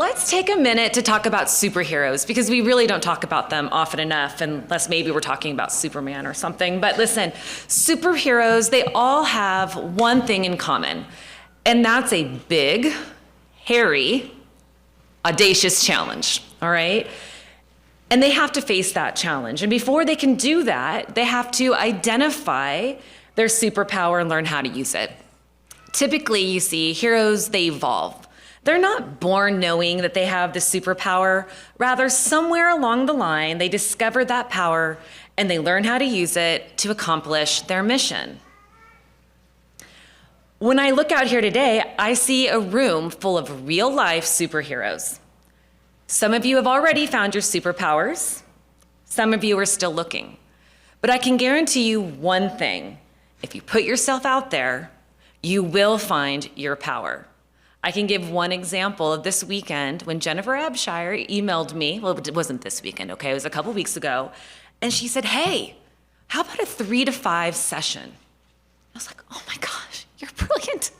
let's take a minute to talk about superheroes, because we really don't talk about them often enough, unless maybe we're talking about Superman or something. But listen, superheroes, they all have one thing in common, and that's a big, hairy, audacious challenge, all right? And they have to face that challenge. And before they can do that, they have to identify their superpower and learn how to use it. Typically, you see, heroes, they evolve. They're not born knowing that they have the superpower. Rather, somewhere along the line, they discover that power and they learn how to use it to accomplish their mission. When I look out here today, I see a room full of real-life superheroes. Some of you have already found your superpowers. Some of you are still looking. But I can guarantee you one thing. If you put yourself out there, you will find your power. I can give one example of this weekend when Jennifer Abshire emailed me. Well, it wasn't this weekend, okay? It was a couple weeks ago. And she said, hey, how about a 3 to 5 session? I was like, oh my gosh, you're brilliant.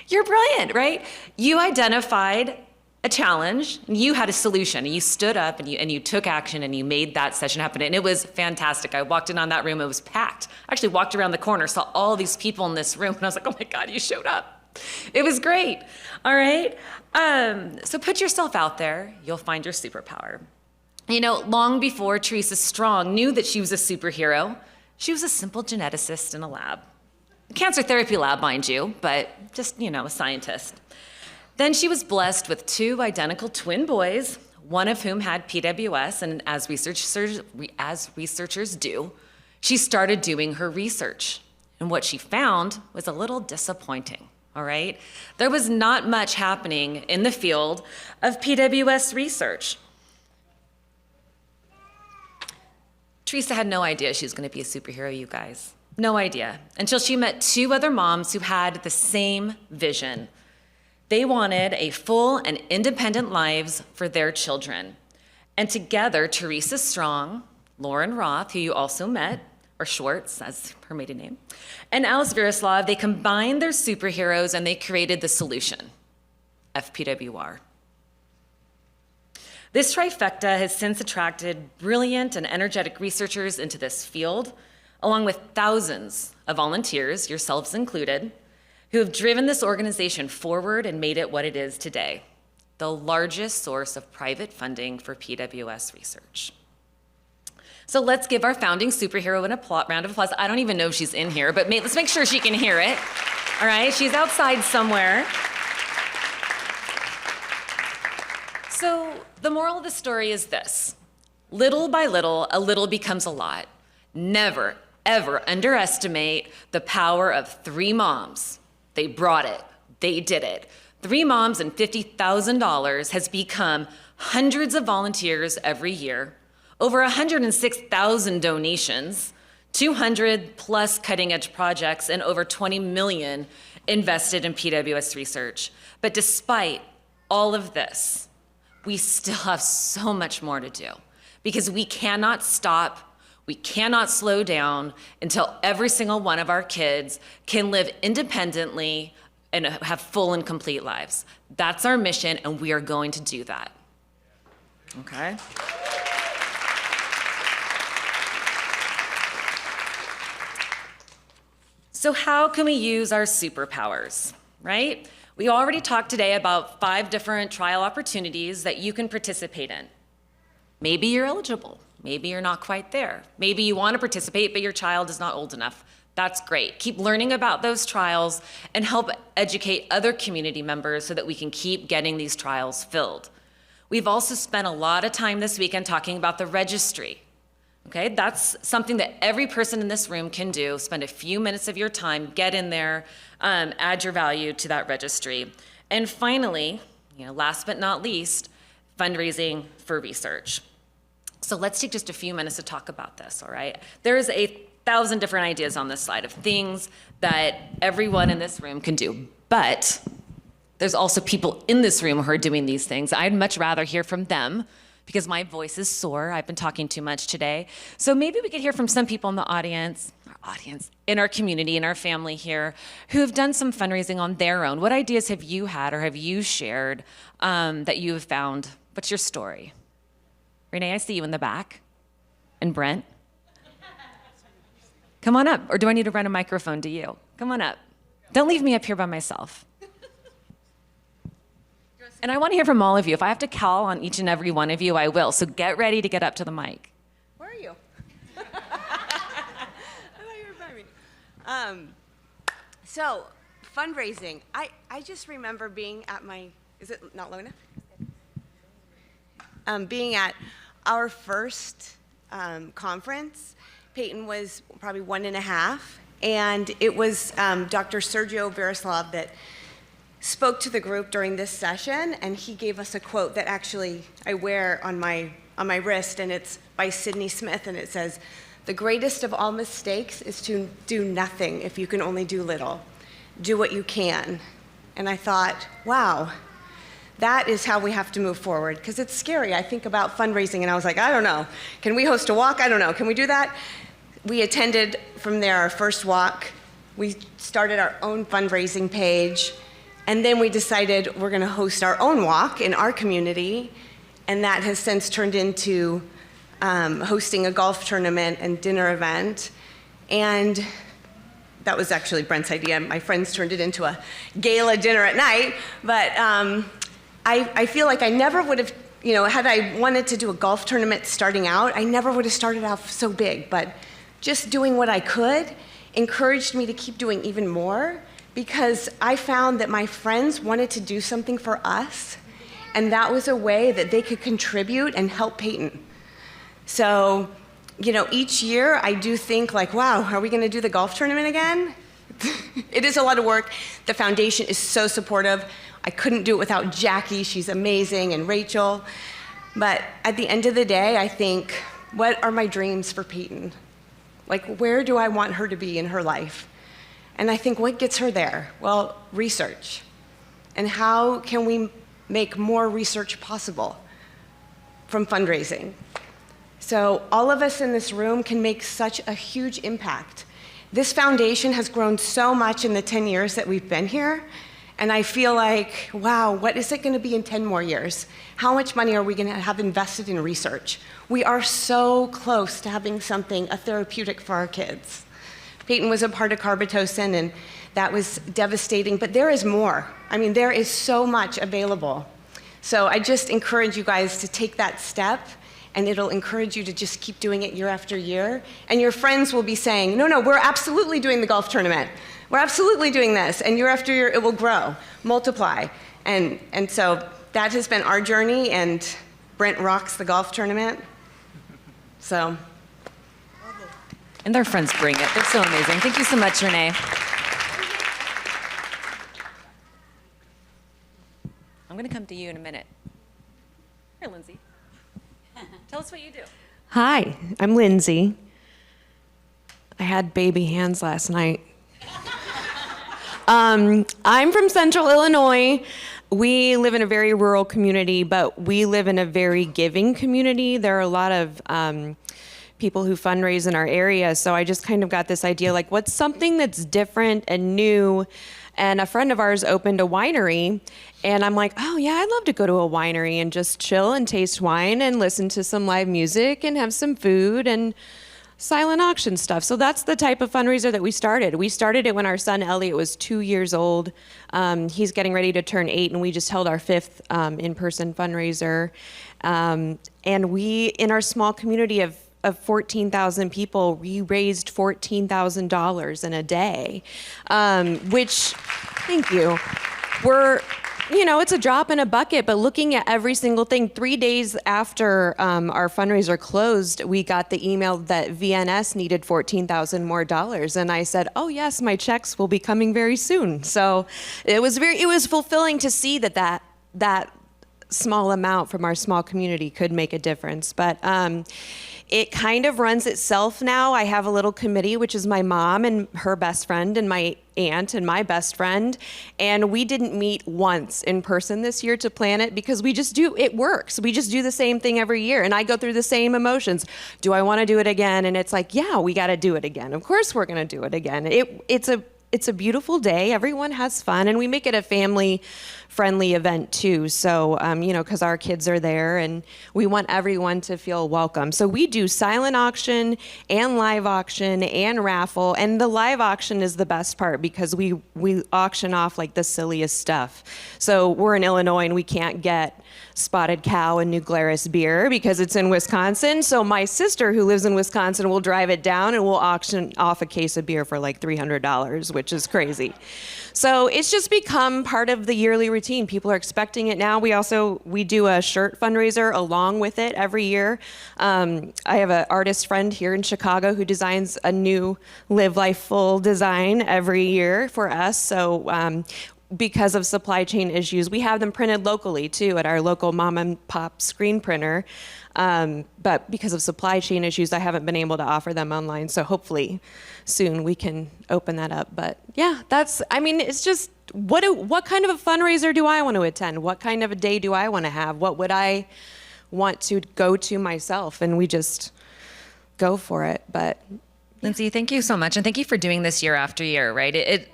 You're brilliant, right? You identified a challenge, and you had a solution, and you stood up and you took action and you made that session happen, and it was fantastic. I walked in on that room, it was packed. I actually walked around the corner, saw all these people in this room, and I was like, oh my God, you showed up. It was great, all right? So put yourself out there, you'll find your superpower. You know, long before Teresa Strong knew that she was a superhero, she was a simple geneticist in a lab. A cancer therapy lab, mind you, but just, you know, a scientist. Then she was blessed with 2 identical twin boys, one of whom had PWS, and as researchers do, she started doing her research. And what she found was a little disappointing, all right? There was not much happening in the field of PWS research. Teresa had no idea she was going to be a superhero, you guys. No idea, until she met 2 other moms who had the same vision. They wanted a full and independent lives for their children. And together, Teresa Strong, Lauren Roth, who you also met, or Schwartz, as her maiden name, and Alice Veroslav, they combined their superheroes and they created the solution, FPWR. This trifecta has since attracted brilliant and energetic researchers into this field, along with thousands of volunteers, yourselves included, who have driven this organization forward and made it what it is today, the largest source of private funding for PWS research. So let's give our founding superhero a round of applause. I don't even know if she's in here, but let's make sure she can hear it. All right, she's outside somewhere. So the moral of the story is this: little by little, a little becomes a lot. Never, ever underestimate the power of 3 moms. They brought it, they did it. 3 moms and $50,000 has become hundreds of volunteers every year, over 106,000 donations, 200 plus cutting edge projects, and over 20 million invested in PWS research. But despite all of this, we still have so much more to do, because we cannot stop, we cannot slow down until every single one of our kids can live independently and have full and complete lives. That's our mission, and we are going to do that. Okay? So how can we use our superpowers, right? We already talked today about 5 different trial opportunities that you can participate in. Maybe you're eligible. Maybe you're not quite there. Maybe you want to participate, but your child is not old enough. That's great. Keep learning about those trials and help educate other community members so that we can keep getting these trials filled. We've also spent a lot of time this weekend talking about the registry. Okay, that's something that every person in this room can do. Spend a few minutes of your time, get in there, add your value to that registry. And finally, last but not least, fundraising for research. So let's take just a few minutes to talk about this, all right? There's 1,000 different ideas on this slide of things that everyone in this room can do, but there's also people in this room who are doing these things. I'd much rather hear from them because my voice is sore. I've been talking too much today. So maybe we could hear from some people in the audience. audience, in our community, in our family here, who have done some fundraising on their own. What ideas have you had or have you shared that you have found? What's your story? Renee, I see you in the back. And Brent? Come on up. Or do I need to run a microphone to you? Come on up. Don't leave me up here by myself. And I want to hear from all of you. If I have to call on each and every one of you, I will. So get ready to get up to the mic. Where are you? I thought you were by me. So, fundraising. I just remember being at my, is it not low enough? Being at our first conference. Peyton was probably 1.5, and it was Dr. Sergio Verislav that spoke to the group during this session, and he gave us a quote that actually I wear on my wrist, and it's by Sydney Smith, and it says, "The greatest of all mistakes is to do nothing if you can only do little. Do what you can." And I thought, wow, that is how we have to move forward, because it's scary. I think about fundraising, and I was like, I don't know. Can we host a walk? I don't know. Can we do that? We attended from there our first walk. We started our own fundraising page. And then we decided we're going to host our own walk in our community, and that has since turned into hosting a golf tournament and dinner event. And that was actually Brent's idea. My friends turned it into a gala dinner at night. But I feel like I never would have, had I wanted to do a golf tournament starting out, I never would have started off so big. But just doing what I could encouraged me to keep doing even more, because I found that my friends wanted to do something for us, and that was a way that they could contribute and help Peyton. So, each year I do think like, wow, are we gonna do the golf tournament again? It is a lot of work. The foundation is so supportive. I couldn't do it without Jackie, she's amazing, and Rachel. But at the end of the day, I think, what are my dreams for Peyton? Like, where do I want her to be in her life? And I think, what gets her there? Well, research. And how can we make more research possible from fundraising? So all of us in this room can make such a huge impact. This foundation has grown so much in the 10 years that we've been here. And I feel like, wow, what is it going to be in 10 more years? How much money are we going to have invested in research? We are so close to having something, a therapeutic for our kids. Peyton was a part of carbetocin, and that was devastating, but there is more. I mean, there is so much available. So I just encourage you guys to take that step, and it'll encourage you to just keep doing it year after year. And your friends will be saying, no, we're absolutely doing the golf tournament. We're absolutely doing this. And year after year, it will grow, multiply. And so that has been our journey, and Brent rocks the golf tournament. So. And their friends bring it. They're so amazing. Thank you so much, Renee. I'm going to come to you in a minute. Here, Lindsay. Tell us what you do. Hi, I'm Lindsay. I had baby hands last night. I'm from Central Illinois. We live in a very rural community, but we live in a very giving community. There are a lot of people who fundraise in our area. So I just kind of got this idea, like, what's something that's different and new? And a friend of ours opened a winery, and I'm like, oh yeah, I'd love to go to a winery and just chill and taste wine and listen to some live music and have some food and silent auction stuff. So that's the type of fundraiser that we started. We started it when our son Elliot was 2 years old. He's getting ready to turn 8, and we just held our 5th in-person fundraiser. And we, in our small community of 14,000 people, we raised $14,000 in a day, which, thank you, it's a drop in a bucket, but looking at every single thing, 3 days after our fundraiser closed, we got the email that VNS needed $14,000 more. And I said, oh yes, my checks will be coming very soon. So it was fulfilling to see that small amount from our small community could make a difference. But it kind of runs itself now. I have a little committee, which is my mom and her best friend and my aunt and my best friend, and we didn't meet once in person this year to plan it because it works. We just do the same thing every year, and I go through the same emotions. Do I want to do it again? And it's like, yeah, we got to do it again. Of course we're going to do it again. It's a beautiful day. Everyone has fun, and we make it a family-friendly event too. So, because our kids are there, and we want everyone to feel welcome. So we do silent auction and live auction and raffle, and the live auction is the best part because we auction off like the silliest stuff. So we're in Illinois, and we can't get Spotted Cow and New Glarus beer because it's in Wisconsin. So my sister, who lives in Wisconsin, will drive it down and we'll auction off a case of beer for like $300, which is crazy. So it's just become part of the yearly routine. People are expecting it now. We do a shirt fundraiser along with it every year. I have an artist friend here in Chicago who designs a new Live Life Full design every year for us. So because of supply chain issues, we have them printed locally too at our local mom and pop screen printer. But because of supply chain issues, I haven't been able to offer them online. So hopefully soon we can open that up. But yeah, it's just, what kind of a fundraiser do I want to attend? What kind of a day do I want to have? What would I want to go to myself? And we just go for it. But Lindsay, thank you so much. And thank you for doing this year after year, right?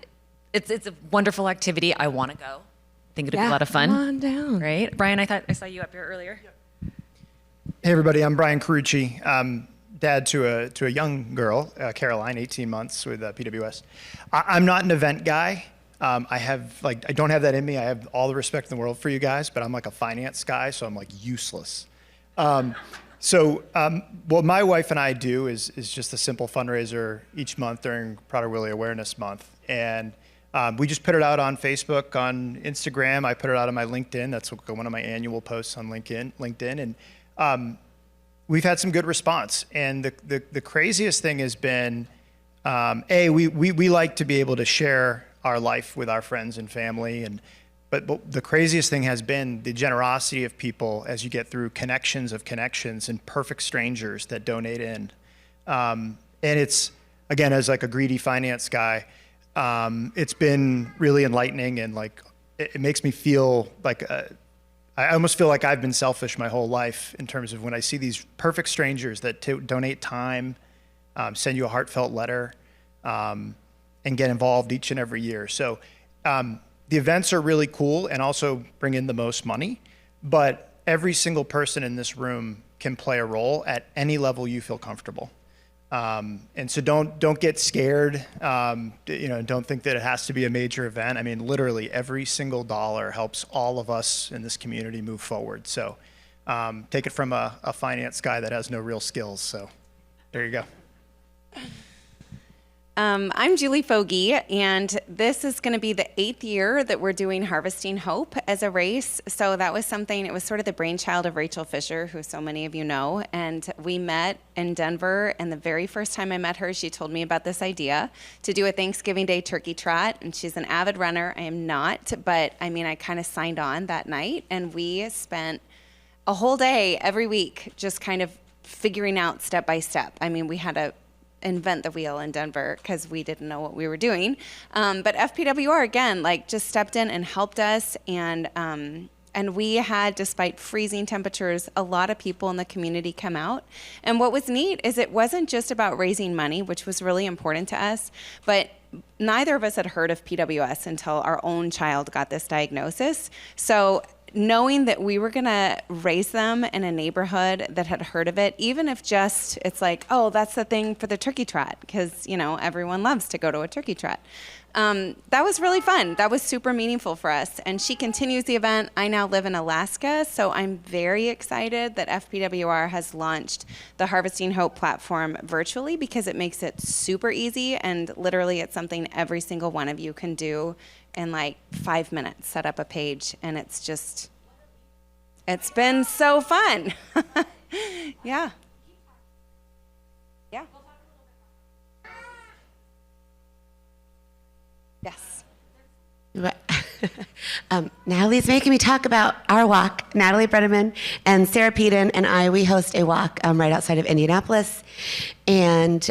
It's a wonderful activity. I want to go. I think it'll be a lot of fun. Come on down. Right? Brian, I thought I saw you up here earlier. Hey everybody, I'm Brian Carucci. I'm dad to a young girl, Caroline, 18 months with PWS. I'm not an event guy. I don't have that in me. I have all the respect in the world for you guys, but I'm like a finance guy, so I'm like useless. What my wife and I do is just a simple fundraiser each month during Prader-Willi Awareness Month. And we just put it out on Facebook, on Instagram. I put it out on my LinkedIn. That's one of my annual posts on LinkedIn. And we've had some good response. And the craziest thing has been, we like to be able to share our life with our friends and family. But the craziest thing has been the generosity of people as you get through connections of connections and perfect strangers that donate in. And it's, again, as like a greedy finance guy, it's been really enlightening, and like it makes me feel like I almost feel like I've been selfish my whole life in terms of when I see these perfect strangers that donate time, send you a heartfelt letter, and get involved each and every year. So the events are really cool and also bring in the most money, but every single person in this room can play a role at any level you feel comfortable. And so don't get scared. Don't think that it has to be a major event. I mean, literally every single dollar helps all of us in this community move forward. So take it from a finance guy that has no real skills. So there you go. I'm Julie Fogy, and this is going to be the 8th year that we're doing Harvesting Hope as a race. So that was something, it was sort of the brainchild of Rachel Fisher, who so many of you know. And we met in Denver, and the very first time I met her, she told me about this idea to do a Thanksgiving Day turkey trot. And she's an avid runner. I am not, but I kind of signed on that night, and we spent a whole day every week just kind of figuring out step by step. We had to invent the wheel in Denver because we didn't know what we were doing. But FPWR, again, just stepped in and helped us. And we had, despite freezing temperatures, a lot of people in the community come out. And what was neat is it wasn't just about raising money, which was really important to us, but neither of us had heard of PWS until our own child got this diagnosis. So knowing that we were going to raise them in a neighborhood that had heard of it, even if just it's like, oh, that's the thing for the turkey trot, because everyone loves to go to a turkey trot. That was really fun. That was super meaningful for us. And she continues the event. I now live in Alaska, so I'm very excited that FPWR has launched the Harvesting Hope platform virtually, because it makes it super easy, and literally it's something every single one of you can do in 5 minutes. Set up a page, and it's been so fun. Yeah. Yeah. Yes. Natalie's making me talk about our walk. Natalie Brenneman and Sarah Peden and we host a walk right outside of Indianapolis. And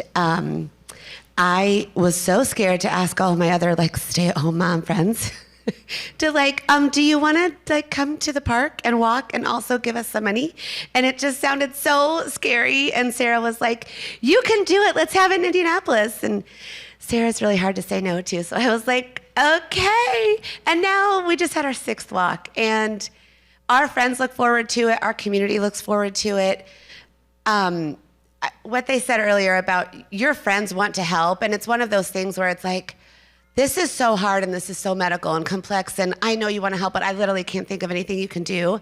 I was so scared to ask all my other like stay-at-home mom friends to like, do you want to like come to the park and walk and also give us some money? And it just sounded so scary. And Sarah was like, you can do it. Let's have it in Indianapolis. And Sarah's really hard to say no to. So I was like, okay. And now we just had our 6th walk, and our friends look forward to it. Our community looks forward to it. What they said earlier about your friends want to help. And it's one of those things where it's like, this is so hard and this is so medical and complex, and I know you want to help, but I literally can't think of anything you can do.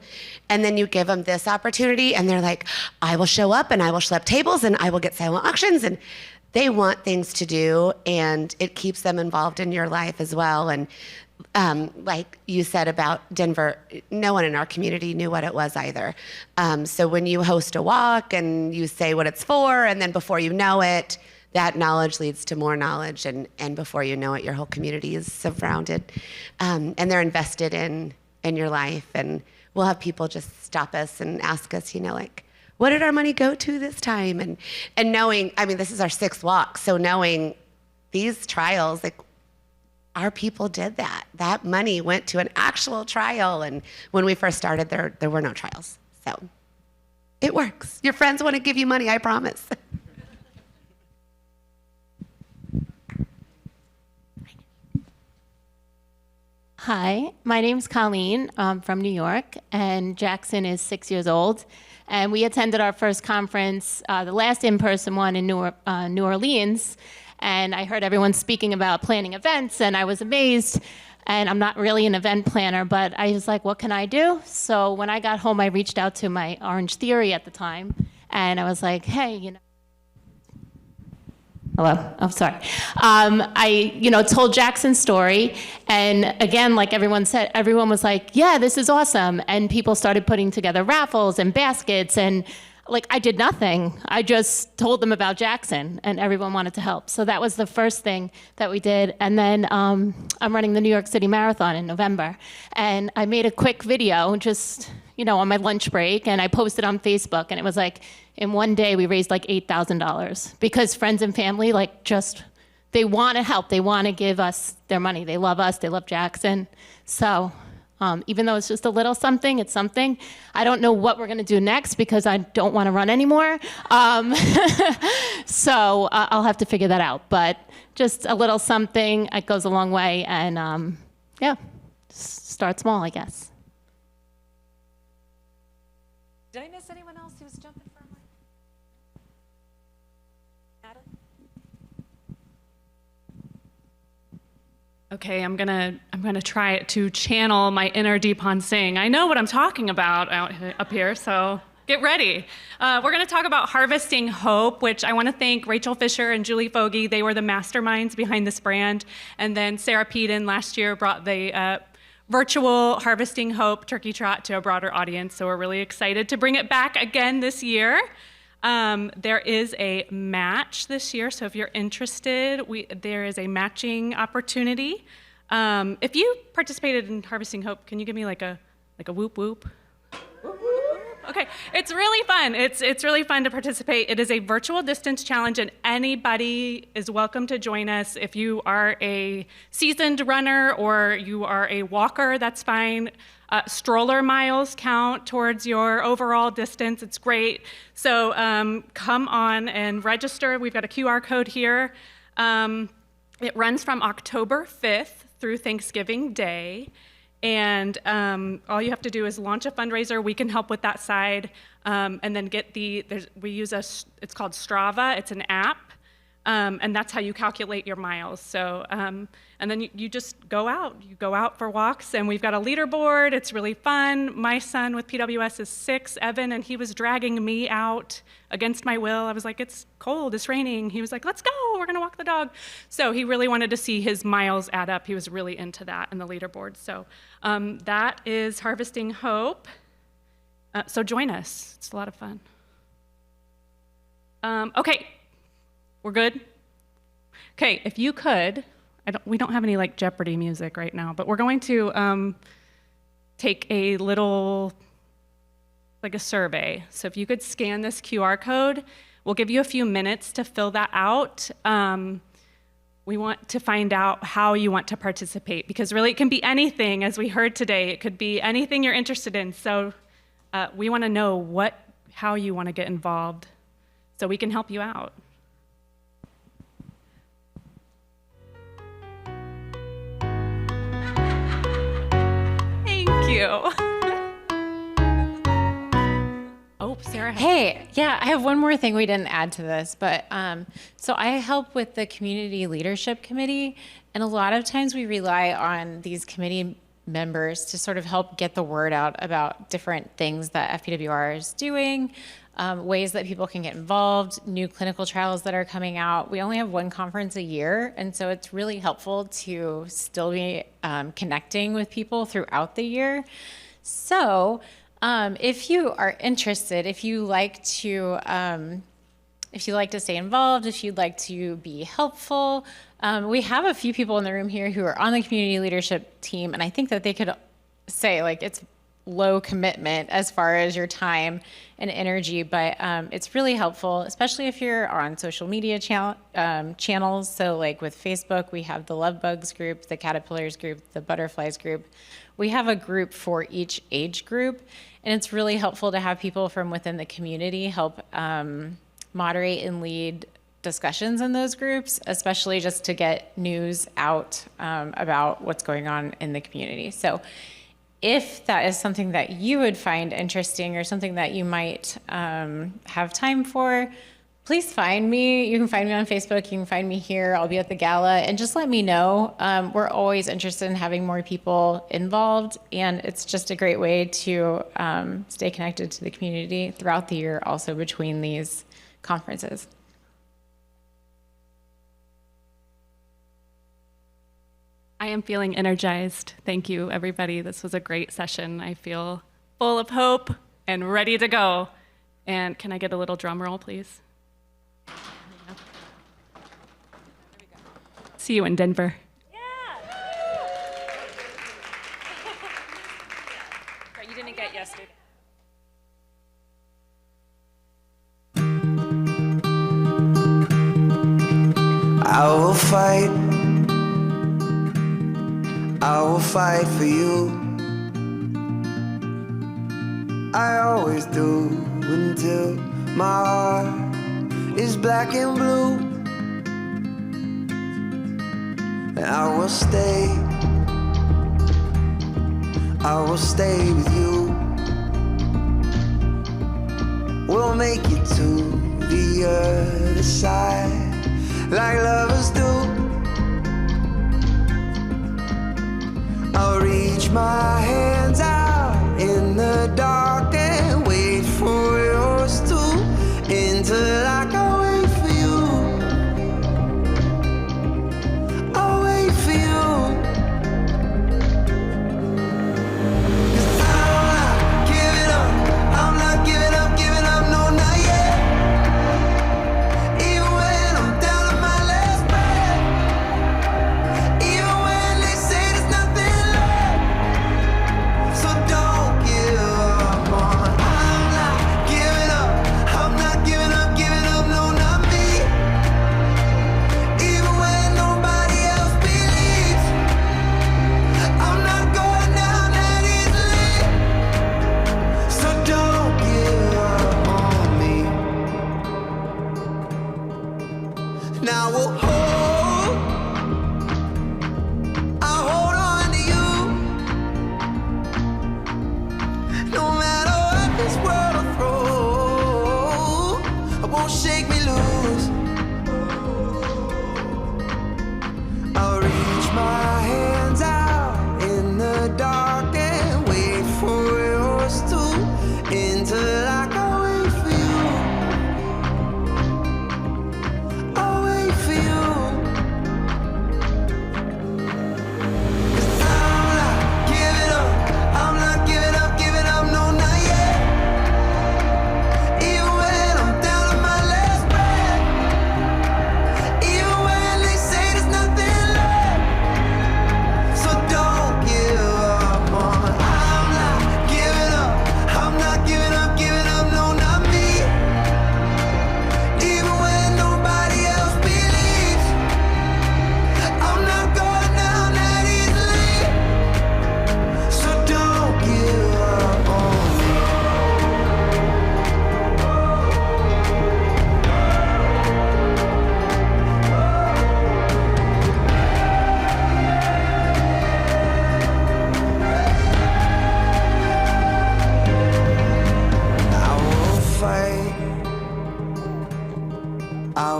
And then you give them this opportunity and they're like, I will show up and I will schlep tables and I will get silent auctions. And they want things to do, and it keeps them involved in your life as well. And like you said about Denver, no one in our community knew what it was either. So when you host a walk and you say what it's for, and then before you know it, that knowledge leads to more knowledge, and before you know it, your whole community is surrounded, and they're invested in your life. And we'll have people just stop us and ask us, like, what did our money go to this time? And knowing, I mean, this is our 6th walk, so knowing these trials, like, our people did that. That money went to an actual trial, and when we first started, there were no trials. So it works. Your friends want to give you money, I promise. Hi, my name's Colleen. I'm from New York, and Jackson is 6 years old. And we attended our first conference, the last in-person one in New Orleans, and I heard everyone speaking about planning events, and I was amazed. And I'm not really an event planner, but I was like, what can I do? So when I got home, I reached out to my Orange Theory at the time, and I was like, hey, Hello. Oh, sorry. I, told Jackson's story, and again, like everyone said, everyone was like, "Yeah, this is awesome," and people started putting together raffles and baskets, and like I did nothing. I just told them about Jackson, and everyone wanted to help. So that was the first thing that we did, and then I'm running the New York City Marathon in November, and I made a quick video just on my lunch break, and I posted on Facebook, and it was like, in one day we raised like $8,000 because friends and family they want to help. They want to give us their money. They love us. They love Jackson. So even though it's just a little something, it's something. I don't know what we're going to do next because I don't want to run anymore. So I'll have to figure that out. But just a little something, it goes a long way. And start small, I guess. Did I miss anyone else who was jumping for a mic? Natalie? Okay, I'm gonna try to channel my inner Deepan Singh. I know what I'm talking about up here, so get ready. We're gonna talk about harvesting hope, which I want to thank Rachel Fisher and Julie Fogy. They were the masterminds behind this brand, and then Sarah Peden last year brought the virtual Harvesting Hope Turkey Trot to a broader audience, so we're really excited to bring it back again this year. There is a match this year, so if you're interested, there is a matching opportunity. If you participated in Harvesting Hope, can you give me like a whoop whoop? Okay, it's really fun. It's really fun to participate. It is a virtual distance challenge, and anybody is welcome to join us. If you are a seasoned runner or you are a walker, that's fine. Stroller miles count towards your overall distance. It's great. So come on and register. We've got a QR code here. It runs from October 5th through Thanksgiving Day. And all you have to do is launch a fundraiser. We can help with that side, and then we use it's called Strava. It's an app, and that's how you calculate your miles. So, and then you just go out. You go out for walks, and we've got a leaderboard. It's really fun. My son with PWS is 6, Evan, and he was dragging me out against my will. I was like, it's cold, it's raining. He was like, let's go, we're gonna walk the dog. So he really wanted to see his miles add up. He was really into that and the leaderboard. So that is Harvesting Hope. So join us, it's a lot of fun. Okay, we're good? Okay, if you could, we don't have any like Jeopardy music right now, but we're going to take a little, like a survey. So if you could scan this QR code, we'll give you a few minutes to fill that out. We want to find out how you want to participate, because really it can be anything, as we heard today. It could be anything you're interested in. So we want to know how you want to get involved so we can help you out. Thank you. Oh, Sarah. Hey, yeah, I have one more thing we didn't add to this, but so I help with the Community Leadership Committee, and a lot of times we rely on these committee members to sort of help get the word out about different things that FPWR is doing, ways that people can get involved, new clinical trials that are coming out. We only have one conference a year, and so it's really helpful to still be connecting with people throughout the year. So if you are interested, if you like to stay involved, if you'd like to be helpful, we have a few people in the room here who are on the community leadership team, and I think that they could say, like, it's low commitment as far as your time and energy, but it's really helpful, especially if you're on social media channels. So like with Facebook, we have the Love Bugs group, the Caterpillars group, the Butterflies group. We have a group for each age group, and it's really helpful to have people from within the community help moderate and lead discussions in those groups, especially just to get news out about what's going on in the community. So if that is something that you would find interesting or something that you might have time for, please find me. You can find me on Facebook. You can find me here. I'll be at the gala, and just let me know. We're always interested in having more people involved, and it's just a great way to stay connected to the community throughout the year, also between these conferences. I am feeling energized. Thank you, everybody. This was a great session. I feel full of hope and ready to go. And can I get a little drum roll, please? See you in Denver. You didn't get yesterday. I will fight. I will fight for you. I always do until my heart is black and blue. And I will stay with you. We'll make it to the other side like lovers do. I'll reach my hands out in the dark and wait for yours to, until I can wait for you. I'll wait for you. 'Cause I'm not giving up. I'm not giving up, no, not yet. Even when I'm down to my last breath. Even when they say there's nothing left. So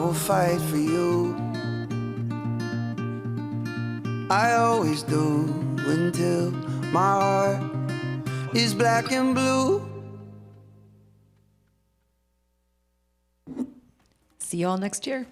will fight for you. I always do until my heart is black and blue. See you all next year.